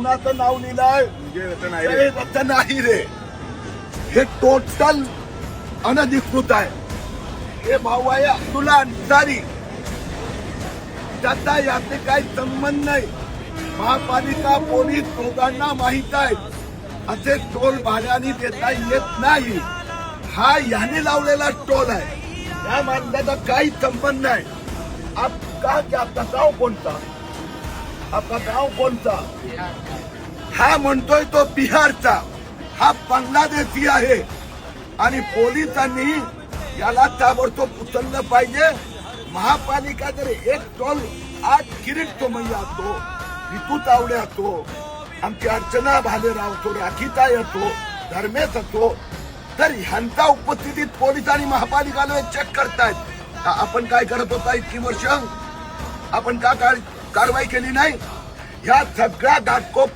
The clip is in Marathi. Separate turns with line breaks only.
कुणाचं नाव लिहिलंय हे रत्न नाही रे, हे टोटल अनधिकृत आहे. हे भाऊ आहे अब्दुल्ला अन्सारी, त्याचा याचे काही संबंध नाही. महापालिका पोलीस दोघांना माहित आहे असे टोल भाड्याने देता येत नाही. हा याने लावलेला टोल आहे, या माणसाचा काही संबंध नाही. आपका गाव कोणता, आपका गाव कोणता? हा म्हणतोय तो बिहारचा, हा बांगलादेशी आहे. आणि पोलिसांनी याला ताबडतोब उचललं पाहिजे. महापालिका जर एक टोल आज किरीट तो मैया तो ऋतू तावडे असो, आमची अर्चना भालेराव असो, राखीता येतो, धर्मेश असो, तर ह्यांच्या उपस्थितीत पोलीस आणि महापालिकाला चेक करतायत. आपण काय करत होता इतकी वर्ष? आपण का कारवाई केली नाही? ह्या सगळ्या घाटकोप